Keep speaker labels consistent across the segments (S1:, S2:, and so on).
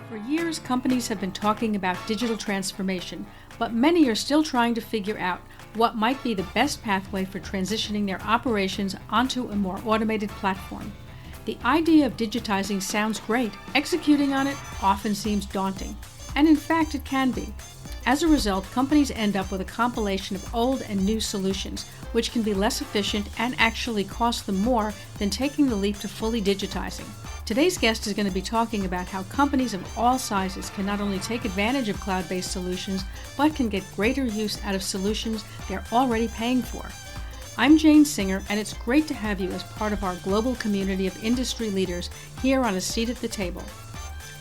S1: For years, companies have been talking about digital transformation, but many are still trying to figure out what might be the best pathway for transitioning their operations onto a more automated platform. The idea of digitising sounds great. Executing on it often seems daunting, and in fact it can be. As a result, companies end up with a compilation of old and new solutions, which can be less efficient and actually cost them more than taking the leap to fully digitizing. Today's guest is going to be talking about how companies of all sizes can not only take advantage of cloud-based solutions, but can get greater use out of solutions they're already paying for. I'm Jane Singer, and it's great to have you as part of our global community of industry leaders here on A Seat at the Table.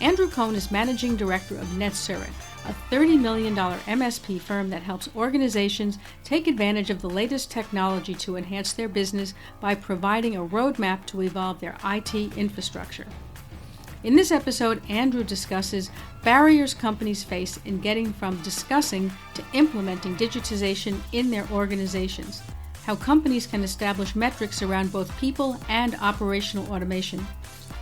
S1: Andrew Cohen is Managing Director of Netsurit, a $30 million MSP firm that helps organizations take advantage of the latest technology to enhance their business by providing a roadmap to evolve their IT infrastructure. In this episode, Andrew discusses barriers companies face in getting from discussing to implementing digitization in their organizations, how companies can establish metrics around both people and operational automation,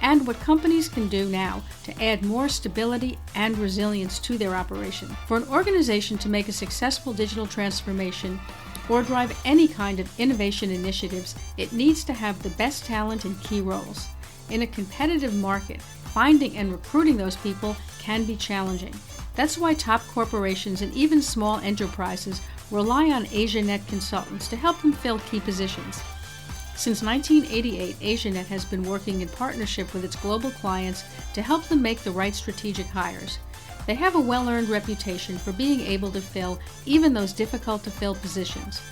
S1: and what companies can do now to add more stability and resilience to their operation. For an organization to make a successful digital transformation or drive any kind of innovation initiatives, it needs to have the best talent in key roles. In a competitive market, finding and recruiting those people can be challenging. That's why top corporations and even small enterprises rely on AsiaNet consultants to help them fill key positions. Since 1988, AsiaNet has been working in partnership with its global clients to help them make the right strategic hires. They have a well-earned reputation for being able to fill even those difficult-to-fill positions.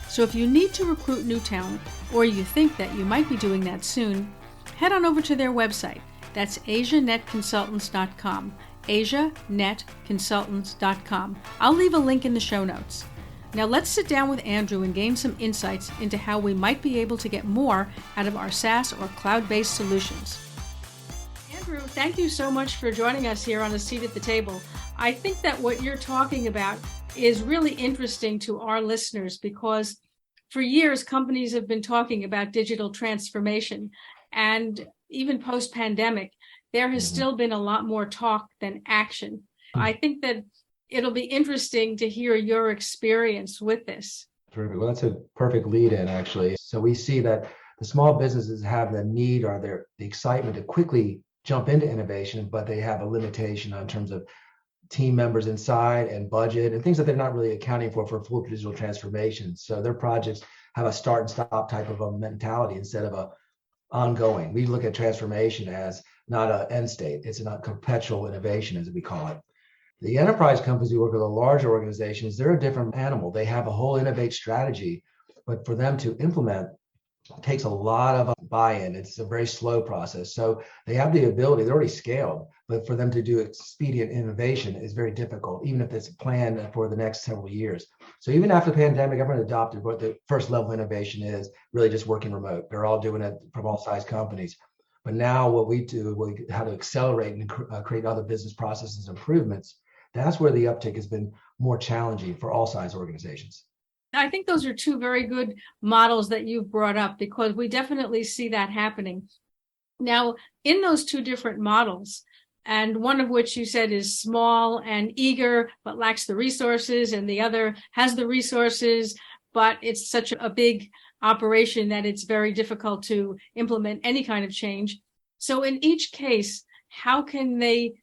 S1: So if you need to recruit new talent, or you think that you might be doing that soon, head on over to their website. That's asianetconsultants.com, asianetconsultants.com. I'll leave a link in the show notes. Now let's sit down with Andrew and gain some insights into how we might be able to get more out of our SaaS or cloud-based solutions. Andrew, thank you so much for joining us here on A Seat at the Table. I think that what you're talking about is really interesting to our listeners because for years companies have been talking about digital transformation, and even post-pandemic, there has still been a lot more talk than action. I think that it'll be interesting to hear your experience with this.
S2: Terrific. Well, that's a perfect lead in, actually. So we see that the small businesses have the need or the excitement to quickly jump into innovation, but they have a limitation in terms of team members inside and budget and things that they're not really accounting for full digital transformation. So their projects have a start and stop type of a mentality instead of a ongoing. We look at transformation as not an end state. It's not perpetual innovation, as we call it. The enterprise companies who work with the larger organizations, they're a different animal. They have a whole innovate strategy, but for them to implement takes a lot of buy-in. It's a very slow process. So they have the ability, they're already scaled, but for them to do expedient innovation is very difficult, even if it's planned for the next several years. So even after the pandemic, everyone adopted what the first level of innovation is, really just working remote. They're all doing it from all size companies. But now what we do, how to accelerate and create other business processes improvements. That's where the uptick has been more challenging for all size organizations.
S1: I think those are two very good models that you've brought up because we definitely see that happening. Now, in those two different models, and one of which you said is small and eager, but lacks the resources, and the other has the resources, but it's such a big operation that it's very difficult to implement any kind of change. So in each case, how can they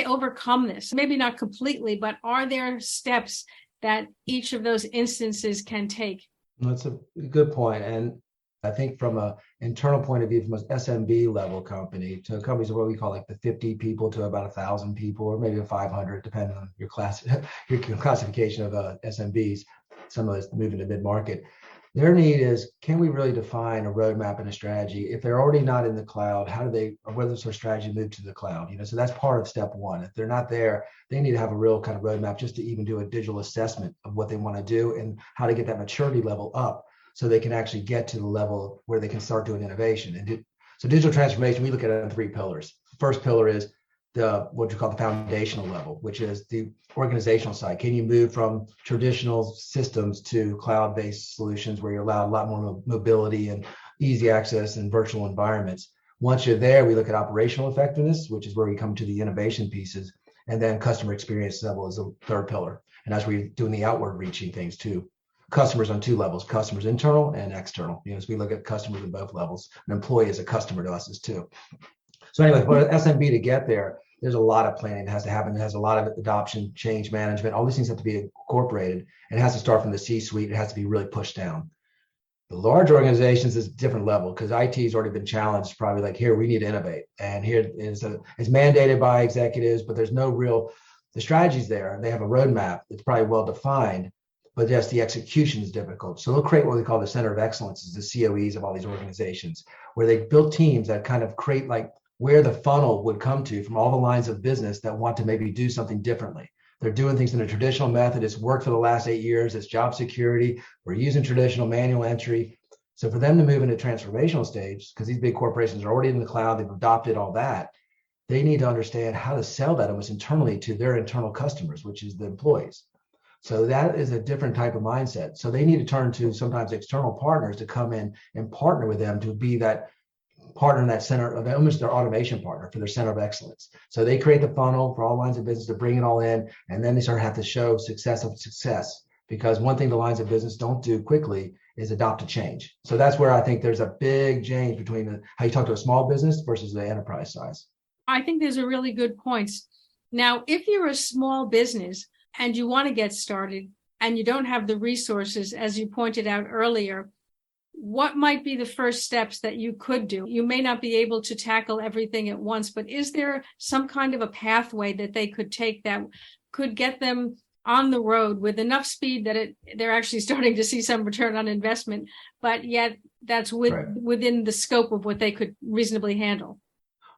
S1: overcome this? Maybe not completely, but are there steps that each of those instances can take?
S2: That's a good point. And I think from an internal point of view, from an SMB level company to companies what we call like the 50 people to about 1,000 people, or maybe 500, depending on your classification of SMBs. Some of us moving to mid-market. Their need is, can we really define a roadmap and a strategy? If they're already not in the cloud, whether it's their strategy move to the cloud? So that's part of step one. If they're not there, they need to have a real kind of roadmap just to even do a digital assessment of what they want to do and how to get that maturity level up so they can actually get to the level where they can start doing innovation. So digital transformation, we look at it on 3 pillars. The first pillar is what you call the foundational level, which is the organizational side. Can you move from traditional systems to cloud-based solutions where you allow a lot more mobility and easy access and virtual environments? Once you're there, we look at operational effectiveness, which is where we come to the innovation pieces. And then customer experience level is the third pillar. And that's where you're doing the outward reaching things too. Customers on two levels, customers internal and external. As we look at customers at both levels, an employee is a customer to us as too. So anyway, for SMB to get there, there's a lot of planning that has to happen. It has a lot of adoption, change management. All these things have to be incorporated. And it has to start from the C-suite. It has to be really pushed down. The large organizations is a different level because IT has already been challenged, probably like, here, we need to innovate. And here it's mandated by executives, but there's no real, the strategy's there. They have a roadmap. It's probably well defined, but yes, the execution is difficult. So they'll create what we call the center of excellence, the COEs of all these organizations, where they build teams that kind of create like where the funnel would come to from all the lines of business that want to maybe do something differently. They're doing things in a traditional method. It's worked for the last 8 years. It's job security. We're using traditional manual entry. So for them to move into transformational stage, because these big corporations are already in the cloud, they've adopted all that, they need to understand how to sell that almost internally to their internal customers, which is the employees. So that is a different type of mindset. So they need to turn to sometimes external partners to come in and partner with them to be that partner in that center of almost their automation partner for their center of excellence. So they create the funnel for all lines of business to bring it all in, and then they start to have to show success of success. Because one thing the lines of business don't do quickly is adopt a change. So that's where I think there's a big change between how you talk to a small business versus the enterprise size.
S1: I think there's a really good points. Now, if you're a small business and you want to get started and you don't have the resources, as you pointed out earlier, what might be the first steps that you could do? You may not be able to tackle everything at once, but is there some kind of a pathway that they could take that could get them on the road with enough speed that they're actually starting to see some return on investment, but yet that's within the scope of what they could reasonably handle?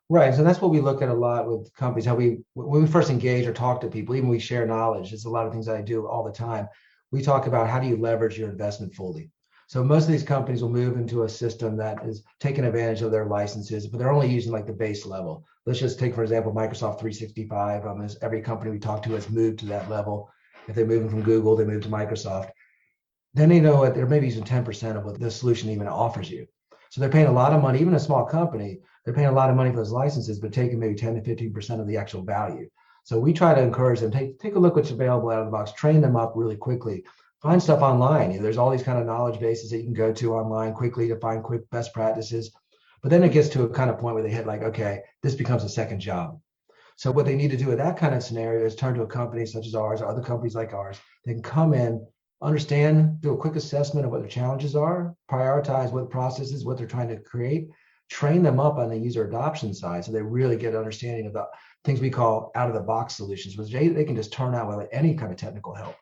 S2: Right. So that's what we look at a lot with companies, when we first engage or talk to people, even we share knowledge. It's a lot of things that I do all the time. We talk about how do you leverage your investment fully. So most of these companies will move into a system that is taking advantage of their licenses, but they're only using like the base level. Let's just take, for example, Microsoft 365. Every company we talk to has moved to that level. If they're moving from Google, they move to Microsoft. Then they know that they're maybe using 10% of what the solution even offers you. So they're paying a lot of money, even a small company, they're paying a lot of money for those licenses, but taking maybe 10 to 15% of the actual value. So we try to encourage them, take a look what's available out of the box, train them up really quickly. Find stuff online. There's all these kind of knowledge bases that you can go to online quickly to find quick best practices. But then it gets to a kind of point where they hit like, okay, this becomes a second job. So what they need to do in that kind of scenario is turn to a company such as ours or other companies like ours. They can come in, understand, do a quick assessment of what their challenges are, prioritize what processes, what they're trying to create, train them up on the user adoption side so they really get an understanding of the things we call out-of-the-box solutions, which they can just turn out without any kind of technical help.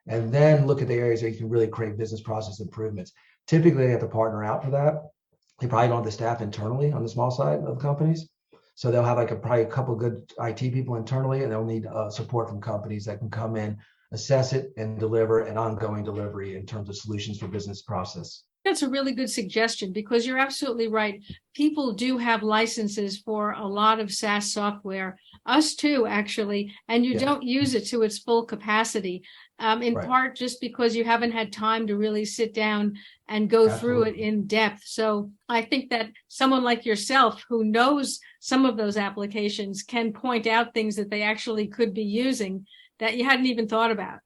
S2: And then look at the areas where you can really create business process improvements. Typically, they have to partner out for that. They probably don't have the staff internally on the small side of companies. So they'll have probably a couple of good IT people internally, and they'll need support from companies that can come in, assess it, and deliver an ongoing delivery in terms of solutions for business process.
S1: That's a really good suggestion because you're absolutely right. People do have licenses for a lot of SaaS software, us too, actually, and you don't use it to its full capacity, in part just because you haven't had time to really sit down and go through it in depth. So I think that someone like yourself who knows some of those applications can point out things that they actually could be using that you hadn't even thought about.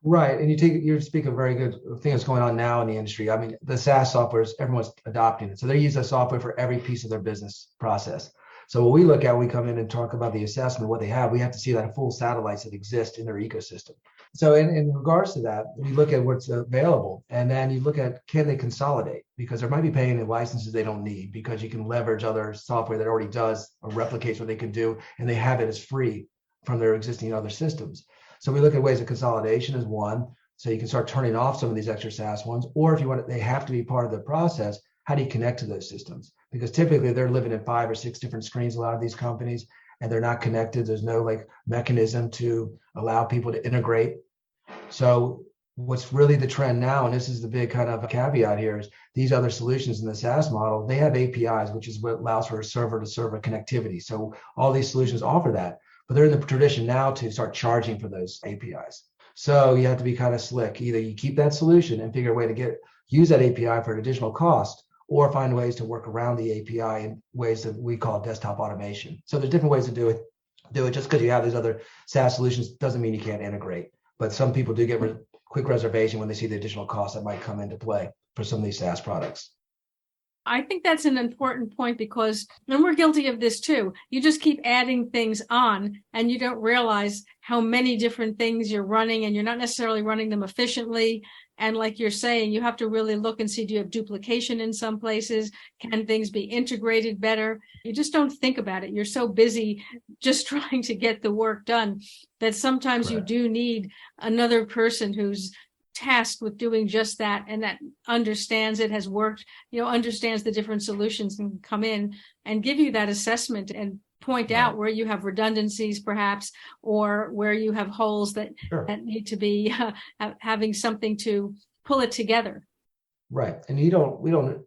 S2: Right. And you speak of a very good thing that's going on now in the industry. I mean, the SaaS software, everyone's adopting it. So they use the software for every piece of their business process. So what we look at, we come in and talk about the assessment of what they have. We have to see that full satellites that exist in their ecosystem. So in regards to that, we look at what's available, and then you look at, can they consolidate? Because they might be paying the licenses they don't need because you can leverage other software that already does or replicates what they can do, and they have it as free from their existing other systems. So we look at ways of consolidation as one, so you can start turning off some of these extra SaaS ones, or if you want, they have to be part of the process. How do you connect to those systems? Because typically they're living in 5 or 6 different screens, a lot of these companies, and they're not connected. There's no mechanism to allow people to integrate. So what's really the trend now, and this is the big kind of caveat here, is these other solutions in the SaaS model, they have APIs, which is what allows for a server-to-server connectivity. So all these solutions offer that. But they're in the tradition now to start charging for those APIs. So you have to be kind of slick. Either you keep that solution and figure a way to use that API for an additional cost, or find ways to work around the API in ways that we call desktop automation. So there's different ways to do it. Just because you have these other SaaS solutions doesn't mean you can't integrate. But some people do get quick reservation when they see the additional costs that might come into play for some of these SaaS products.
S1: I think that's an important point because, and we're guilty of this too, you just keep adding things on and you don't realize how many different things you're running and you're not necessarily running them efficiently. And like you're saying, you have to really look and see, do you have duplication in some places? Can things be integrated better? You just don't think about it. You're so busy just trying to get the work done that sometimes you do need another person who's tasked with doing just that and that understands it, has worked, understands the different solutions and come in and give you that assessment and point out where you have redundancies perhaps, or where you have holes that need to be having something to pull it together.
S2: Right. And we don't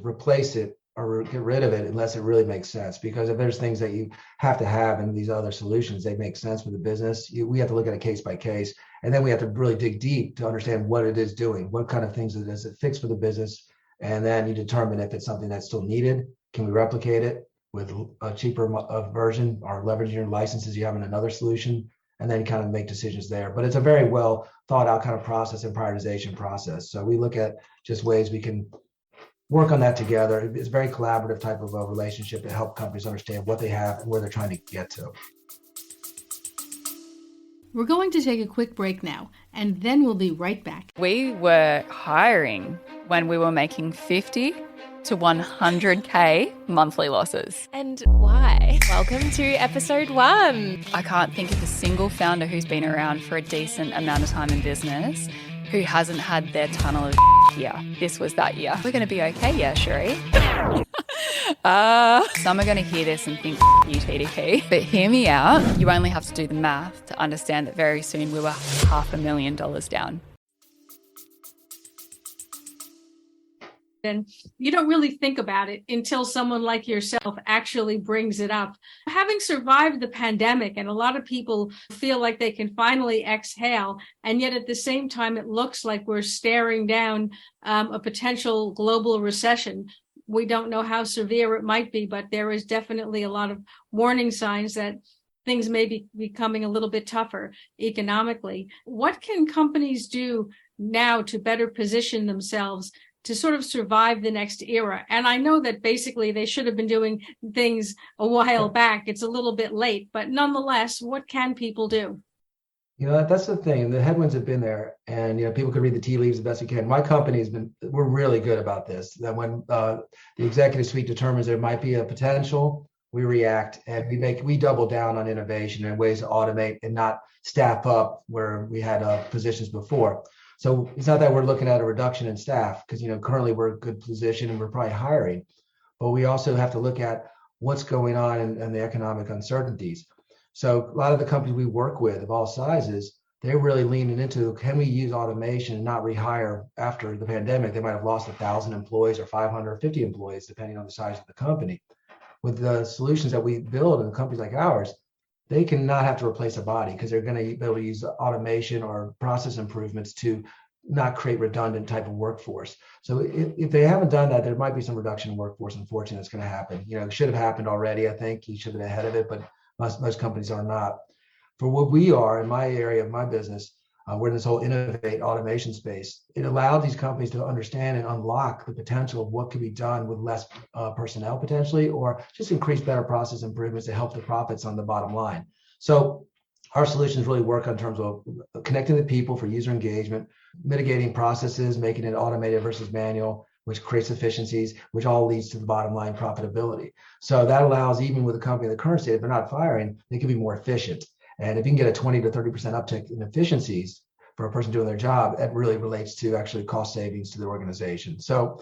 S2: replace it or get rid of it unless it really makes sense. Because if there's things that you have to have in these other solutions, they make sense for the business. We have to look at it case by case. And then we have to really dig deep to understand what it is doing, what kind of things does it fix for the business. And then you determine if it's something that's still needed. Can we replicate it with a cheaper version or leveraging your licenses you have in another solution? And then kind of make decisions there. But it's a very well thought out kind of process and prioritization process. So we look at just ways we can work on that together. It's a very collaborative type of a relationship to help companies understand what they have and where they're trying to get to.
S1: We're going to take a quick break now, and then we'll be right back.
S3: We were hiring when we were making 50 to 100K monthly losses.
S4: And why? Welcome to episode 1.
S3: I can't think of a single founder who's been around for a decent amount of time in business who hasn't had their tunnel of year. This was that year. We're going to be okay, yeah, Sheree. Some are going to hear this and think, you TDP. But hear me out. You only have to do the math to understand that very soon we were $500,000 down.
S1: And you don't really think about it until someone like yourself actually brings it up. Having survived the pandemic, and a lot of people feel like they can finally exhale, and yet at the same time, it looks like we're staring down a potential global recession. We don't know how severe it might be, but there is definitely a lot of warning signs that things may be becoming a little bit tougher economically. What can companies do now to better position themselves to sort of survive the next era? And I know that basically they should have been doing things a while back. It's a little bit late, but nonetheless, what can people do?
S2: That's the thing. The headwinds have been there, and people could read the tea leaves the best you can. My company we're really good about this. That when the executive suite determines there might be a potential, we react and we double down on innovation and ways to automate and not staff up where we had positions before. So it's not that we're looking at a reduction in staff, because currently we're in a good position and we're probably hiring, but we also have to look at what's going on and the economic uncertainties. So a lot of the companies we work with of all sizes, they're really leaning into, can we use automation and not rehire after the pandemic? They might have lost 1,000 employees or 550 employees, depending on the size of the company. With the solutions that we build in companies like ours, they cannot have to replace a body because they're going to be able to use automation or process improvements to not create redundant type of workforce. So if they haven't done that, there might be some reduction in workforce. Unfortunately, that's going to happen. It should have happened already. I think you should have been ahead of it, but most companies are not. For what we are in my area of my business, we're in this whole innovate automation space. It allowed these companies to understand and unlock the potential of what could be done with less personnel potentially, or just increase better process improvements to help the profits on the bottom line. So our solutions really work in terms of connecting the people for user engagement, mitigating processes, making it automated versus manual, which creates efficiencies, which all leads to the bottom line profitability. So that allows, even with a company in the current state, if they're not firing, they can be more efficient. And if you can get a 20 to 30% uptick in efficiencies for a person doing their job, that really relates to actually cost savings to the organization. So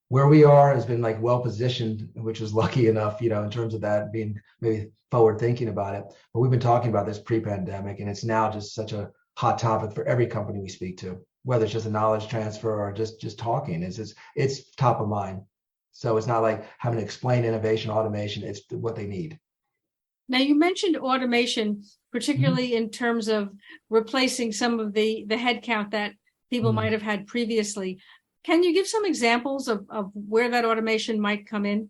S2: where we are has been well positioned, which was lucky enough, in terms of that being maybe forward thinking about it. But we've been talking about this pre-pandemic, and it's now just such a hot topic for every company we speak to, whether it's just a knowledge transfer or just talking. It's top of mind. So it's not like having to explain innovation, automation. It's what they need.
S1: Now, you mentioned automation, particularly in terms of replacing some of the headcount that people might have had previously. Can you give some examples of where that automation might come in?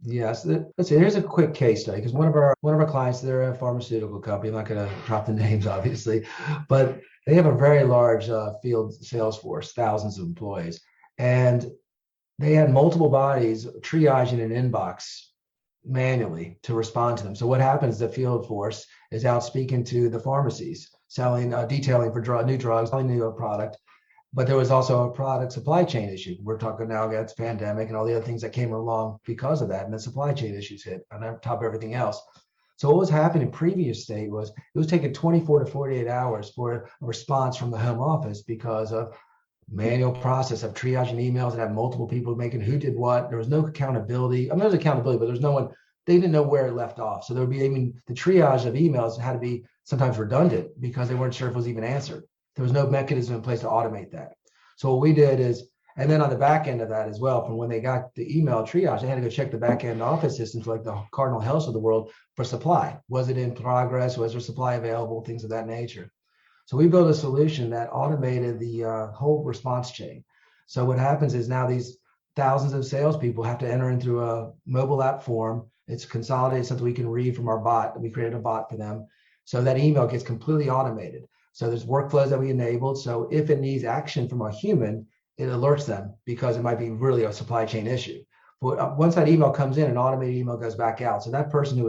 S2: Yes, let's see. Here's a quick case study because one of our clients, they're a pharmaceutical company. I'm not going to drop the names, obviously, but they have a very large field sales force, thousands of employees, and they had multiple bodies triaging an inbox manually to respond to them. So what happens? The field force is out speaking to the pharmacies, selling, detailing for new drugs, selling new product. But there was also a product supply chain issue. We're talking now against pandemic and all the other things that came along because of that. And the supply chain issues hit on top of everything else. So what was happening in previous state was it was taking 24 to 48 hours for a response from the home office because of manual process of triaging emails and have multiple people making who did what. There was no accountability. I mean, there was accountability, but there's no one, they didn't know where it left off. So there would be even the triage of emails had to be sometimes redundant because they weren't sure if it was even answered. There was no mechanism in place to automate that. So what we did is, and then on the back end of that as well, from when they got the email triage, they had to go check the back end office systems like the Cardinal Health of the world for supply. Was it in progress? Was there supply available? Things of that nature. So we built a solution that automated the whole response chain. So what happens is now these thousands of salespeople have to enter into a mobile app form. It's consolidated, something we can read from our bot. We created a bot for them. So that email gets completely automated. So there's workflows that we enabled. So if it needs action from a human, it alerts them because it might be really a supply chain issue. But once that email comes in, an automated email goes back out. So that person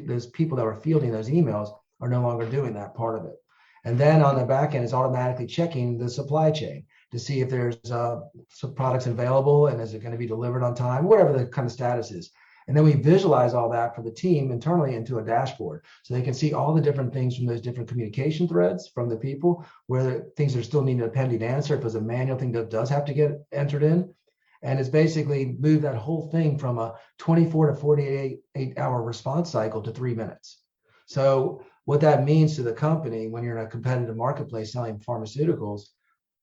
S2: those people that were fielding those emails are no longer doing that part of it. And then on the back end, it's automatically checking the supply chain to see if there's some products available and is it going to be delivered on time, whatever the kind of status is. And then we visualize all that for the team internally into a dashboard. So they can see all the different things from those different communication threads from the people, where things are still needing a pending answer, if it's a manual thing that does have to get entered in. And it's basically moved that whole thing from a 24 to 48 hour response cycle to 3 minutes. So what that means to the company when you're in a competitive marketplace selling pharmaceuticals,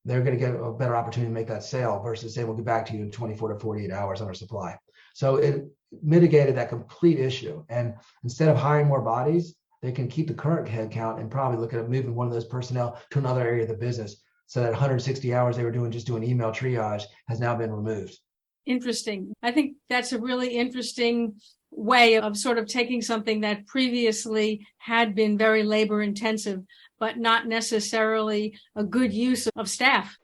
S2: they're going to get a better opportunity to make that sale versus say, we'll get back to you in 24 to 48 hours on our supply. So it mitigated that complete issue. And instead of hiring more bodies, they can keep the current headcount and probably look at moving one of those personnel to another area of the business. So that 160 hours they were doing just doing email triage has now been removed.
S1: Interesting. I think that's a really interesting way of sort of taking something that previously had been very labor intensive, but not necessarily a good use of staff.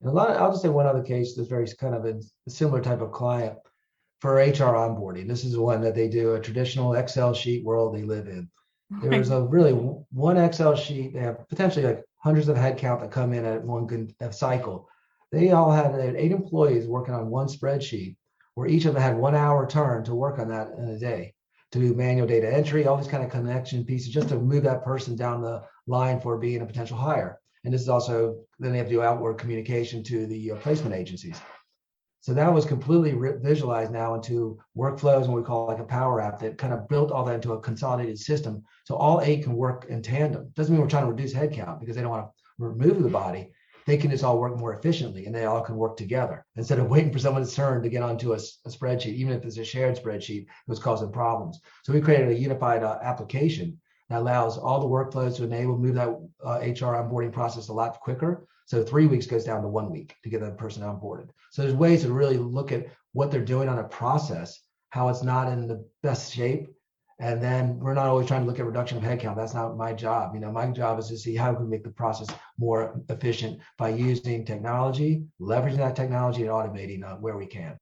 S2: And I'll just say one other case that's very kind of a similar type of client for HR onboarding. This is one that they do a traditional Excel sheet world they live in. There was a really one Excel sheet. They have potentially like hundreds of headcount that come in at one good cycle. They had 8 employees working on one spreadsheet where each of them had 1 hour turn to work on that in a day, to do manual data entry, all these kind of connection pieces, just to move that person down the line for being a potential hire. And this is also, then they have to do outward communication to the placement agencies. So that was completely visualized now into workflows and what we call like a power app that kind of built all that into a consolidated system. So all 8 can work in tandem. Doesn't mean we're trying to reduce headcount because they don't want to remove the body. They can just all work more efficiently and they all can work together instead of waiting for someone's turn to get onto a spreadsheet. Even if it's a shared spreadsheet, it was causing problems. So we created a unified application that allows all the workflows to move that HR onboarding process a lot quicker. So 3 weeks goes down to 1 week to get that person onboarded. So there's ways to really look at what they're doing on a process, how it's not in the best shape. And then we're not always trying to look at reduction of headcount. That's not my job. My job is to see how we can make the process more efficient by using technology, leveraging that technology and automating where we can.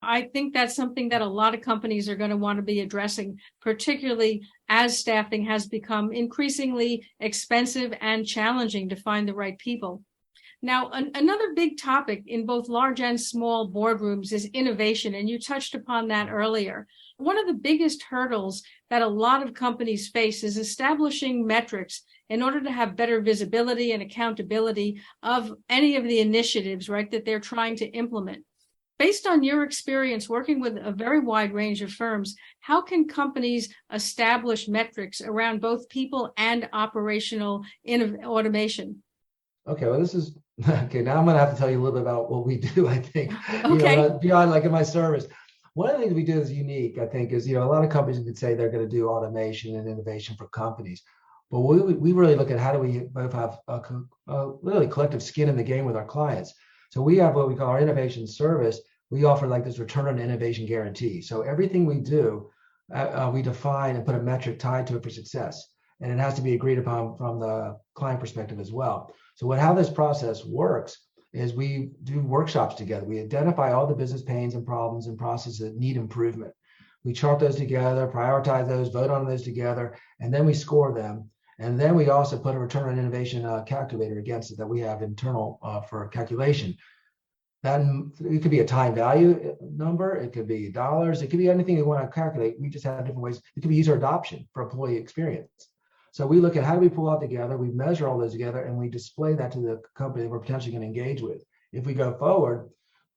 S1: I think that's something that a lot of companies are going to want to be addressing, particularly as staffing has become increasingly expensive and challenging to find the right people. Now, another big topic in both large and small boardrooms is innovation, and you touched upon that earlier. One of the biggest hurdles that a lot of companies face is establishing metrics in order to have better visibility and accountability of any of the initiatives, right, that they're trying to implement. Based on your experience working with a very wide range of firms, how can companies establish metrics around both people and operational automation?
S2: Okay, well, this is okay. Now I'm going to have to tell you a little bit about what we do. I think,
S1: Okay.
S2: Beyond like in my service, one of the things we do is unique. I think is a lot of companies could say they're going to do automation and innovation for companies, but we really look at how do we both have a really collective skin in the game with our clients. So we have what we call our innovation service. We offer like this return on innovation guarantee. So everything we do, we define and put a metric tied to it for success. And it has to be agreed upon from the client perspective as well. So how this process works is we do workshops together. We identify all the business pains and problems and processes that need improvement. We chart those together, prioritize those, vote on those together, and then we score them. And then we also put a return on innovation calculator against it that we have internal for calculation. That it could be a time value number, it could be dollars, it could be anything you want to calculate. We just have different ways. It could be user adoption for employee experience. So we look at how do we pull out together, we measure all those together, and we display that to the company that we're potentially going to engage with. If we go forward,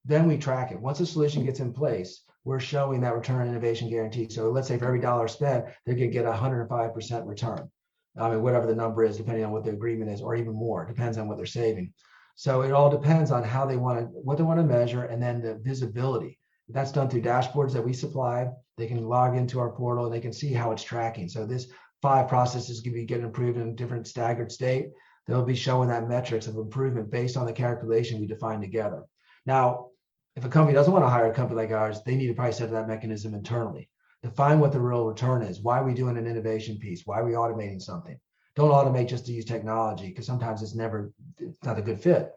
S2: then we track it. Once a solution gets in place, we're showing that return on innovation guarantee. So let's say for every dollar spent, they're going to get 105% return. I mean, whatever the number is, depending on what the agreement is, or even more, depends on what they're saving. So it all depends on how they want to, what they want to measure, and then the visibility. That's done through dashboards that we supply. They can log into our portal and they can see how it's tracking. So this 5 processes can be getting improved in a different staggered state. They'll be showing that metrics of improvement based on the calculation we define together. Now, if a company doesn't want to hire a company like ours, they need to probably set that mechanism internally. Define what the real return is. Why are we doing an innovation piece? Why are we automating something? Don't automate just to use technology, because sometimes it's not a good fit.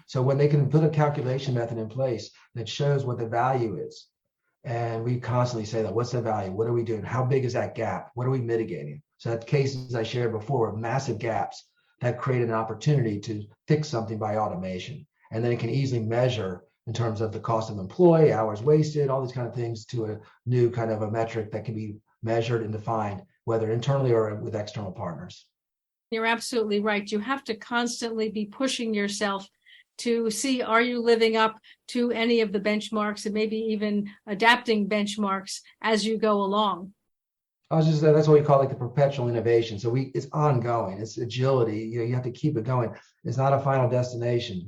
S2: So when they can put a calculation method in place that shows what the value is, and we constantly say that, what's the value? What are we doing? How big is that gap? What are we mitigating? So that cases I shared before of massive gaps that create an opportunity to fix something by automation. And then it can easily measure in terms of the cost of employee, hours wasted, all these kind of things to a new kind of a metric that can be measured and defined, whether internally or with external partners.
S1: You're absolutely right. You have to constantly be pushing yourself to see, are you living up to any of the benchmarks, and maybe even adapting benchmarks as you go along.
S2: I was just that's what we call like the perpetual innovation. So it's ongoing. It's agility. You have to keep it going. It's not a final destination.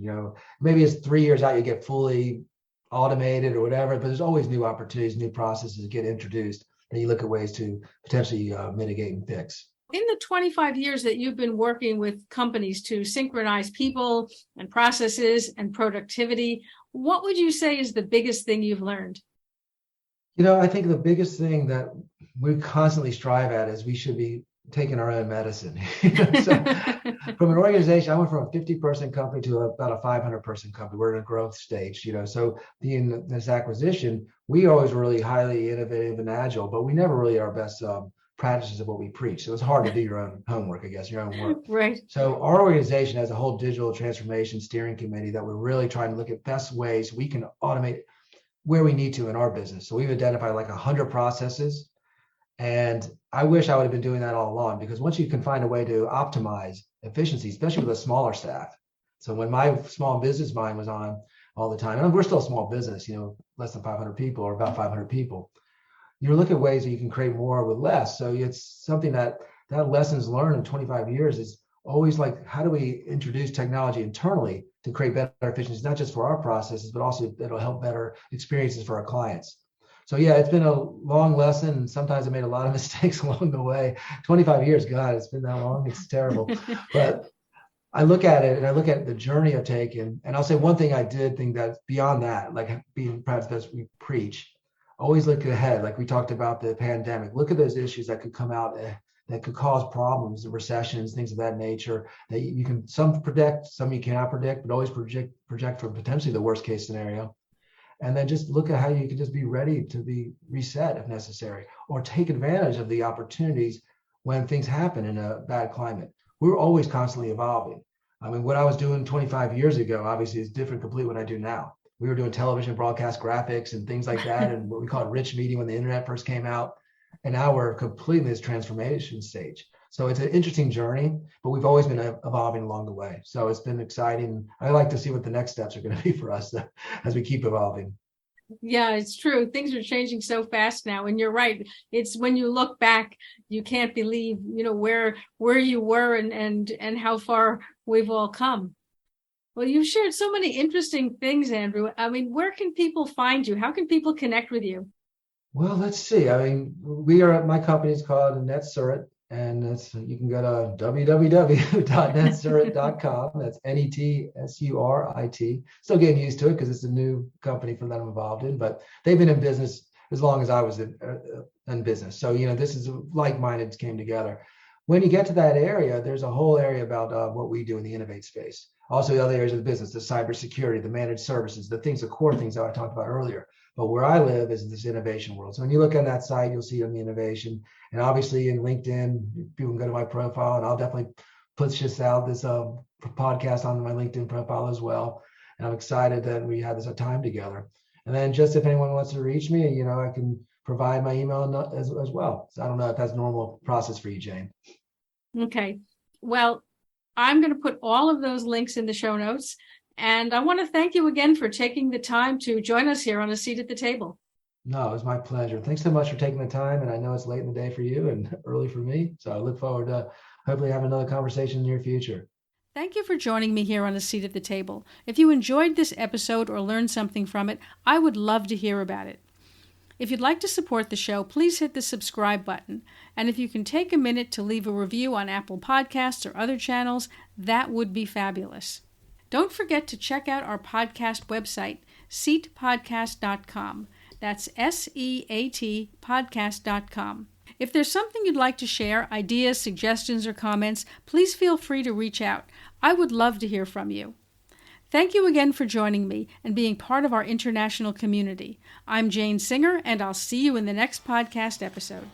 S2: Maybe it's 3 years out, you get fully automated or whatever, but there's always new opportunities, new processes get introduced, and you look at ways to potentially mitigate and fix.
S1: In the 25 years that you've been working with companies to synchronize people and processes and productivity, what would you say is the biggest thing you've learned?
S2: I think the biggest thing that we constantly strive at is we should be taking our own medicine. So from an organization, I went from a 50-person company to about a 500-person company. We're in a growth stage, So being this acquisition, we always were really highly innovative and agile, but we never really our best practices of what we preach. So it's hard to do your own homework, I guess, your own work.
S1: Right.
S2: So our organization has a whole digital transformation steering committee that we're really trying to look at best ways we can automate where we need to in our business. So we've identified like 100 processes. And I wish I would have been doing that all along, because once you can find a way to optimize efficiency, especially with a smaller staff. So when my small business mind was on all the time, and we're still a small business, less than 500 people or about 500 people, you look at ways that you can create more with less. So it's something that lessons learned in 25 years is always like, how do we introduce technology internally to create better efficiencies, not just for our processes, but also that'll help better experiences for our clients. So yeah, it's been a long lesson, and sometimes I made a lot of mistakes along the way. 25 years, God, it's been that long. It's terrible. But I look at it and I look at the journey I've taken. And I'll say one thing I did think that beyond that, like being perhaps as we preach, always look ahead. Like we talked about the pandemic, look at those issues that could come out that could cause problems, recessions, things of that nature, that you can some predict, some you cannot predict, but always project for potentially the worst case scenario. And then just look at how you can just be ready to be reset if necessary, or take advantage of the opportunities when things happen in a bad climate. We're always constantly evolving. I mean, what I was doing 25 years ago, obviously is different completely what I do now. We were doing television broadcast graphics and things like that, and what we call it rich media when the internet first came out. And now we're completely in this transformation stage. So it's an interesting journey, but we've always been evolving along the way. So it's been exciting. I like to see what the next steps are going to be for us as we keep evolving.
S1: Yeah, it's true. Things are changing so fast now. And you're right. It's when you look back, you can't believe, where you were and how far we've all come. Well, you've shared so many interesting things, Andrew. I mean, where can people find you? How can people connect with you?
S2: Well, let's see. I mean, my company is called Netsurit. And you can go to www.netsurit.com. That's Netsurit. Still getting used to it because it's a new company for that I'm involved in, but they've been in business as long as I was in business. So, this is like-minded came together. When you get to that area, there's a whole area about what we do in the innovate space. Also, the other areas of the business, the cybersecurity, the managed services, the core things that I talked about earlier. But where I live is in this innovation world. So when you look on that site, you'll see on the innovation. And obviously in LinkedIn, people can go to my profile, and I'll definitely put this out, this podcast on my LinkedIn profile as well. And I'm excited that we had this time together. And then just if anyone wants to reach me, I can provide my email as well. So I don't know if that's a normal process for you, Jane.
S1: Okay. Well, I'm going to put all of those links in the show notes. And I want to thank you again for taking the time to join us here on A Seat at the Table.
S2: No, it was my pleasure. Thanks so much for taking the time. And I know it's late in the day for you and early for me. So I look forward to hopefully having another conversation in the near future.
S1: Thank you for joining me here on A Seat at the Table. If you enjoyed this episode or learned something from it, I would love to hear about it. If you'd like to support the show, please hit the subscribe button. And if you can take a minute to leave a review on Apple Podcasts or other channels, that would be fabulous. Don't forget to check out our podcast website, seatpodcast.com. That's SEAT podcast.com. If there's something you'd like to share, ideas, suggestions, or comments, please feel free to reach out. I would love to hear from you. Thank you again for joining me and being part of our international community. I'm Jane Singer, and I'll see you in the next podcast episode.